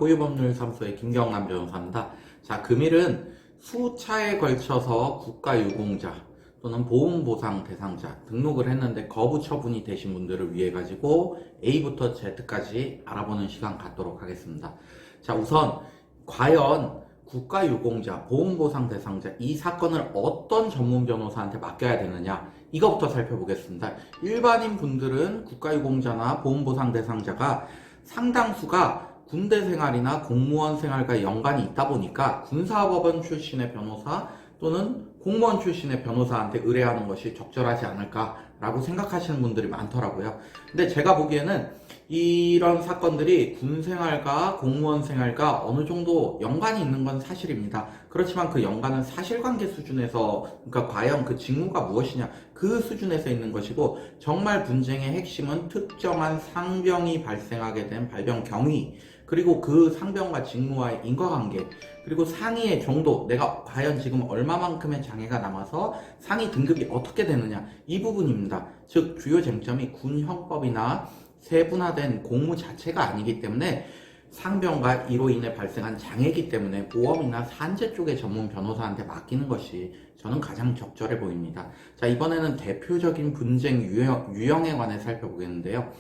호유법률사무소의 김경남 변호사입니다. 자, 금일은 수차에 걸쳐서 국가유공자 또는 보험보상 대상자 등록을 했는데 거부 처분이 되신 분들을 위해 가지고 A부터 Z까지 알아보는 시간 갖도록 하겠습니다. 자, 우선 과연 국가유공자, 보험보상 대상자 이 사건을 어떤 전문 변호사한테 맡겨야 되느냐 이거부터 살펴보겠습니다. 일반인 분들은 국가유공자나 보험보상 대상자가 상당수가 군대 생활이나 공무원 생활과 연관이 있다 보니까 군사법원 출신의 변호사 또는 공무원 출신의 변호사한테 의뢰하는 것이 적절하지 않을까라고 생각하시는 분들이 많더라고요. 근데 제가 보기에는 이런 사건들이 군 생활과 공무원 생활과 어느 정도 연관이 있는 건 사실입니다. 그렇지만 그 연관은 사실관계 수준에서, 그러니까 과연 그 직무가 무엇이냐 그 수준에서 있는 것이고, 정말 분쟁의 핵심은 특정한 상병이 발생하게 된 발병 경위, 그리고 그 상병과 직무와의 인과관계, 그리고 상위의 정도, 내가 과연 지금 얼마만큼의 장애가 남아서 상위 등급이 어떻게 되느냐 이 부분입니다. 즉 주요 쟁점이 군형법이나 세분화된 공무 자체가 아니기 때문에 상병과 이로 인해 발생한 장애이기 때문에 보험이나 산재 쪽의 전문 변호사한테 맡기는 것이 저는 가장 적절해 보입니다. 자, 이번에는 대표적인 분쟁 유형에 관해 살펴보겠는데요.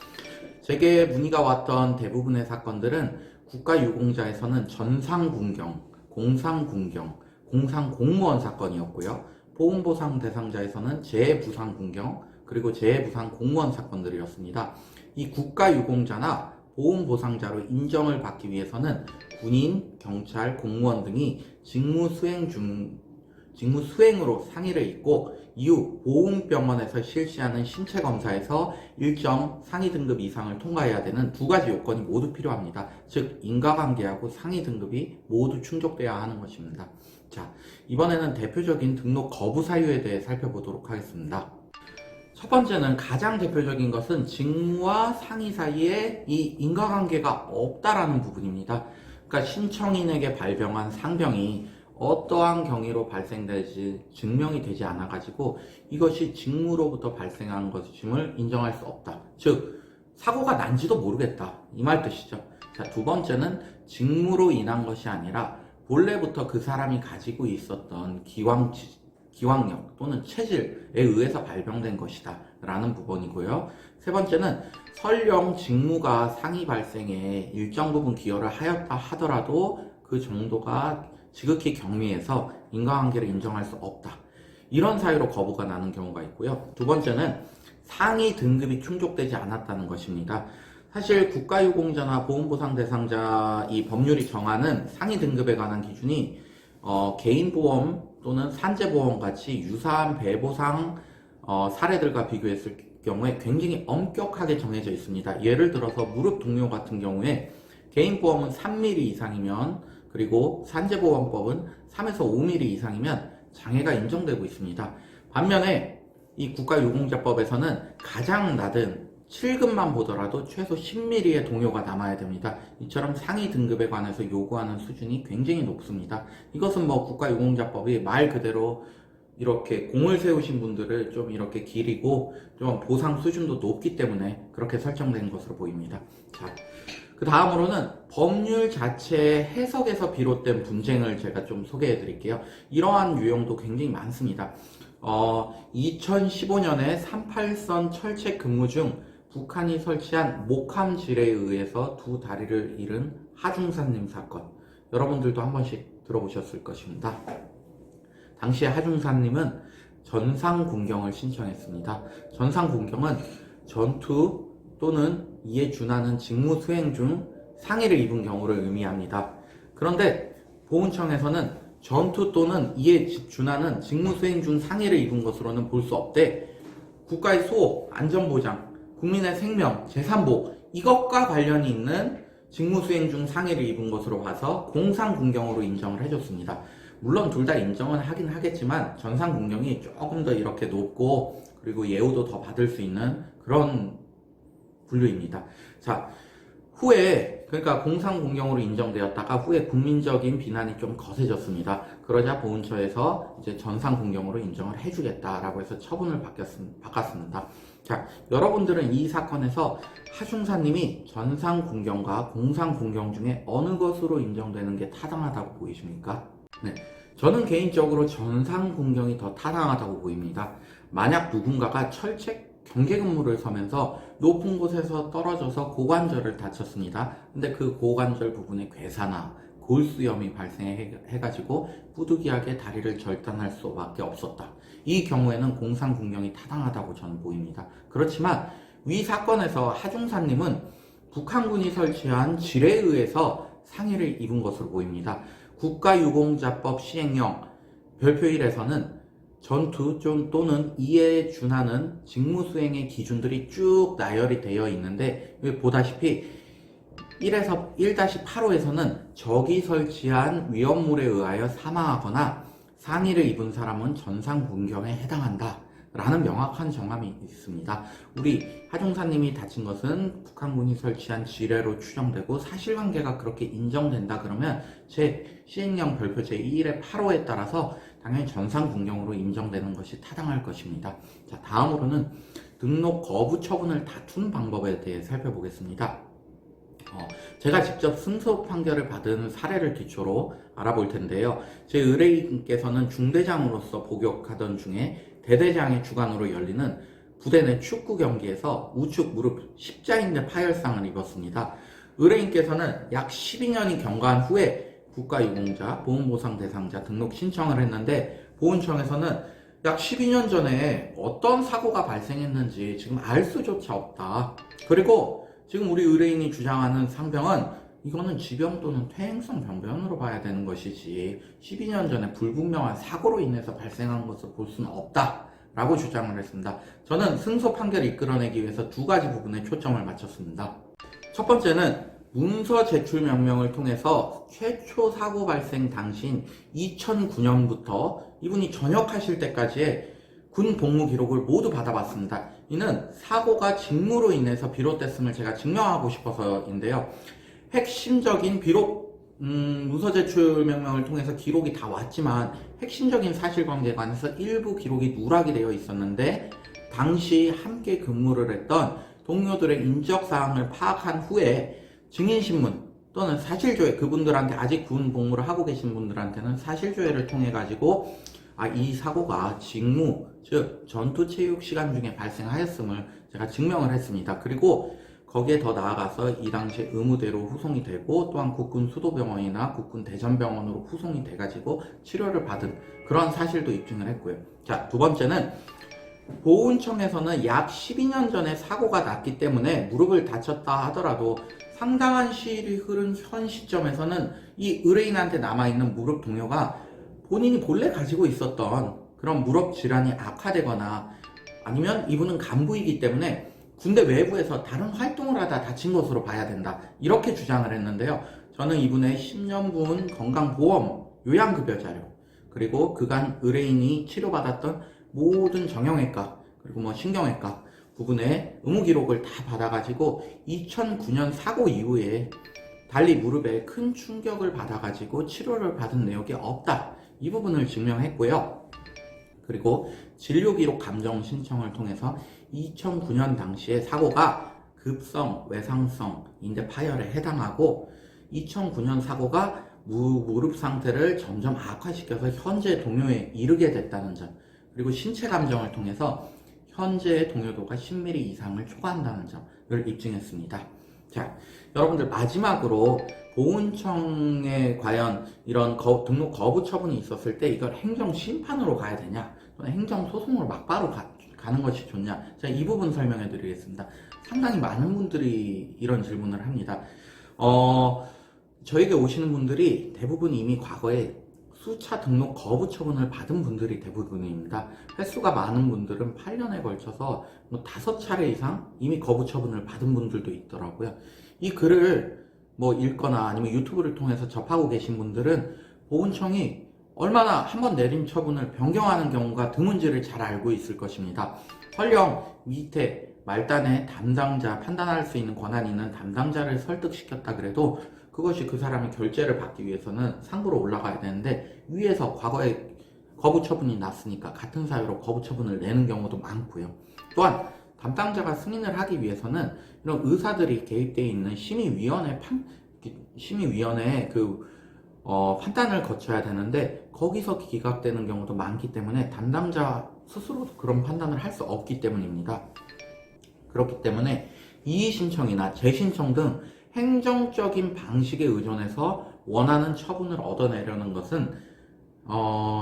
제게 문의가 왔던 대부분의 사건들은 국가유공자에서는 전상군경, 공상군경, 공상공무원 사건이었고요. 보험보상 대상자에서는 재부상군경, 그리고 재부상공무원 사건들이었습니다. 이 국가유공자나 보험보상자로 인정을 받기 위해서는 군인, 경찰, 공무원 등이 직무 수행으로 상의를 잇고 이후 보험병원에서 실시하는 신체검사에서 일정 상위 등급 이상을 통과해야 되는 두 가지 요건이 모두 필요합니다. 즉 인과관계하고 상위 등급이 모두 충족돼야 하는 것입니다. 자, 이번에는 대표적인 등록 거부 사유에 대해 살펴보도록 하겠습니다. 첫 번째는 가장 대표적인 것은 직무와 상위 사이에 이 인과관계가 없다라는 부분입니다. 그러니까 신청인에게 발병한 상병이 어떠한 경위로 발생될지 증명이 되지 않아 가지고 이것이 직무로부터 발생한 것임을 인정할 수 없다. 즉 사고가 난지도 모르겠다 이 말 뜻이죠. 자, 두 번째는 직무로 인한 것이 아니라 본래부터 그 사람이 가지고 있었던 기왕력 또는 체질에 의해서 발병된 것이다 라는 부분이고요. 세 번째는 설령 직무가 상해 발생에 일정 부분 기여를 하였다 하더라도 그 정도가 지극히 경미해서 인과관계를 인정할 수 없다. 이런 사유로 거부가 나는 경우가 있고요. 두 번째는 상위 등급이 충족되지 않았다는 것입니다. 사실 국가유공자나 보험보상 대상자 이 법률이 정하는 상위 등급에 관한 기준이 개인보험 또는 산재보험 같이 유사한 배보상 사례들과 비교했을 경우에 굉장히 엄격하게 정해져 있습니다. 예를 들어서 무릎 동료 같은 경우에 개인보험은 3mm 이상이면, 그리고 산재보험법은 3에서 5mm 이상이면 장애가 인정되고 있습니다. 반면에 이 국가유공자법에서는 가장 낮은 7급만 보더라도 최소 10mm의 동요가 남아야 됩니다. 이처럼 상위 등급에 관해서 요구하는 수준이 굉장히 높습니다. 이것은 뭐 국가유공자법이 말 그대로 이렇게 공을 세우신 분들을 좀 이렇게 기리고 좀 보상 수준도 높기 때문에 그렇게 설정된 것으로 보입니다. 자, 그 다음으로는 법률 자체의 해석에서 비롯된 분쟁을 제가 좀 소개해 드릴게요. 이러한 유형도 굉장히 많습니다. 2015년에 38선 철책 근무 중 북한이 설치한 목함 지뢰에 의해서 두 다리를 잃은 하중사님 사건, 여러분들도 한 번씩 들어보셨을 것입니다. 당시에 하중사님은 전상군경을 신청했습니다. 전상군경은 전투 또는 이에 준하는 직무 수행 중 상해를 입은 경우를 의미합니다. 그런데 보훈청에서는 전투 또는 이에 준하는 직무 수행 중 상해를 입은 것으로는 볼 수 없되 국가의 수호, 안전보장, 국민의 생명, 재산보 이것과 관련이 있는 직무 수행 중 상해를 입은 것으로 봐서 공상군경으로 인정을 해줬습니다. 물론 둘 다 인정은 하긴 하겠지만 전상군경이 조금 더 이렇게 높고 그리고 예우도 더 받을 수 있는 그런 분류입니다. 자, 후에 그러니까 공상공경으로 인정되었다가 후에 국민적인 비난이 좀 거세졌습니다. 그러자 보훈처에서 이제 전상공경으로 인정을 해주겠다라고 해서 처분을 바꿨습니다. 자, 여러분들은 이 사건에서 하중사님이 전상군경과 공상군경 중에 어느 것으로 인정되는 게 타당하다고 보이십니까? 네, 저는 개인적으로 전상군경이 더 타당하다고 보입니다. 만약 누군가가 철책 경계근무를 서면서 높은 곳에서 떨어져서 고관절을 다쳤습니다. 근데 그 고관절 부분에 괴사나 골수염이 발생해가지고 부득이하게 다리를 절단할 수밖에 없었다. 이 경우에는 공상군경이 타당하다고 저는 보입니다. 그렇지만 위 사건에서 하중사님은 북한군이 설치한 지뢰에 의해서 상해를 입은 것으로 보입니다. 국가유공자법 시행령 별표 1에서는 전투 또는 이에 준하는 직무수행의 기준들이 쭉 나열이 되어 있는데 보다시피 1-8호에서는 적이 설치한 위험물에 의하여 사망하거나 상해를 입은 사람은 전상군경에 해당한다 라는 명확한 정함이 있습니다. 우리 하중사님이 다친 것은 북한군이 설치한 지뢰로 추정되고 사실관계가 그렇게 인정된다 그러면 제 시행령 별표 제2일의 8호에 따라서 당연히 전상군경으로 인정되는 것이 타당할 것입니다. 자, 다음으로는 등록 거부 처분을 다툰 방법에 대해 살펴보겠습니다. 제가 직접 승소 판결을 받은 사례를 기초로 알아볼 텐데요. 제 의뢰인께서는 중대장으로서 복역하던 중에 대대장의 주관으로 열리는 부대 내 축구 경기에서 우측 무릎 십자인대 파열상을 입었습니다. 의뢰인께서는 약 12년이 경과한 후에 국가유공자, 보훈보상 대상자 등록 신청을 했는데 보훈청에서는 약 12년 전에 어떤 사고가 발생했는지 지금 알 수조차 없다. 그리고 지금 우리 의뢰인이 주장하는 상병은 이거는 지병 또는 퇴행성 병변으로 봐야 되는 것이지 12년 전에 불분명한 사고로 인해서 발생한 것을 볼 수는 없다 라고 주장을 했습니다. 저는 승소 판결을 이끌어내기 위해서 두 가지 부분에 초점을 맞췄습니다. 첫 번째는 문서 제출 명령을 통해서 최초 사고 발생 당시인 2009년부터 이분이 전역하실 때까지의 군 복무 기록을 모두 받아봤습니다. 이는 사고가 직무로 인해서 비롯됐음을 제가 증명하고 싶어서인데요. 핵심적인 비록 문서 제출 명령을 통해서 기록이 다 왔지만 핵심적인 사실관계에 관해서 일부 기록이 누락이 되어 있었는데 당시 함께 근무를 했던 동료들의 인적사항을 파악한 후에 증인신문 또는 사실조회, 그분들한테 아직 군 복무를 하고 계신 분들한테는 사실조회를 통해 가지고 이 사고가 직무, 즉 전투체육 시간 중에 발생하였음을 제가 증명을 했습니다. 그리고 거기에 더 나아가서 이 당시 의무대로 후송이 되고 또한 국군 수도병원이나 국군 대전병원으로 후송이 돼가지고 치료를 받은 그런 사실도 입증을 했고요. 자, 두 번째는 보훈청에서는 약 12년 전에 사고가 났기 때문에 무릎을 다쳤다 하더라도 상당한 시일이 흐른 현 시점에서는 이 의뢰인한테 남아있는 무릎 동요가 본인이 본래 가지고 있었던 그런 무릎 질환이 악화되거나 아니면 이분은 간부이기 때문에 군대 외부에서 다른 활동을 하다 다친 것으로 봐야 된다 이렇게 주장을 했는데요. 저는 이분의 10년분 건강보험 요양급여 자료 그리고 그간 의뢰인이 치료받았던 모든 정형외과 그리고 신경외과 부분의 의무기록을 다 받아가지고 2009년 사고 이후에 달리 무릎에 큰 충격을 받아가지고 치료를 받은 내역이 없다 이 부분을 증명했고요. 그리고 진료기록 감정 신청을 통해서 2009년 당시에 사고가 급성, 외상성 인대 파열에 해당하고 2009년 사고가 무릎 상태를 점점 악화시켜서 현재 동요에 이르게 됐다는 점 그리고 신체 감정을 통해서 현재의 동요도가 10mm 이상을 초과한다는 점을 입증했습니다. 자, 여러분들 마지막으로 보훈청에 과연 이런 등록 거부 처분이 있었을 때 이걸 행정심판으로 가야 되냐 또는 행정소송으로 막바로 가는 것이 좋냐 제가 이 부분 설명해 드리겠습니다. 상당히 많은 분들이 이런 질문을 합니다. 저에게 오시는 분들이 대부분 이미 과거에 수차 등록 거부 처분을 받은 분들이 대부분입니다. 횟수가 많은 분들은 8년에 걸쳐서 5차례 이상 이미 거부 처분을 받은 분들도 있더라고요. 이 글을 읽거나 아니면 유튜브를 통해서 접하고 계신 분들은 보훈청이 얼마나 한번 내린 처분을 변경하는 경우가 드문지를 잘 알고 있을 것입니다. 설령 밑에 말단에 담당자, 판단할 수 있는 권한이 있는 담당자를 설득시켰다 그래도 그것이 그 사람이 결재를 받기 위해서는 상부로 올라가야 되는데 위에서 과거에 거부 처분이 났으니까 같은 사유로 거부 처분을 내는 경우도 많고요. 또한 담당자가 승인을 하기 위해서는 이런 의사들이 개입되어 있는 심의위원회의 판단을 거쳐야 되는데 거기서 기각되는 경우도 많기 때문에 담당자 스스로도 그런 판단을 할 수 없기 때문입니다. 그렇기 때문에 이의 신청이나 재신청 등 행정적인 방식에 의존해서 원하는 처분을 얻어내려는 것은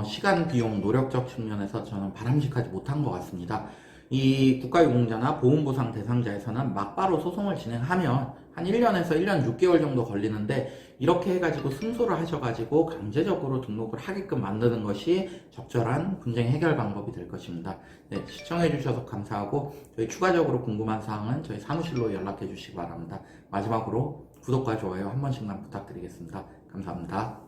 시간, 비용, 노력적 측면에서 저는 바람직하지 못한 것 같습니다. 이 국가유공자나 보훈보상 대상자에서는 막바로 소송을 진행하면 한 1년에서 1년 6개월 정도 걸리는데 이렇게 해가지고 승소를 하셔가지고 강제적으로 등록을 하게끔 만드는 것이 적절한 분쟁 해결 방법이 될 것입니다. 네, 시청해주셔서 감사하고 저희 추가적으로 궁금한 사항은 저희 사무실로 연락해 주시기 바랍니다. 마지막으로 구독과 좋아요 한 번씩만 부탁드리겠습니다. 감사합니다.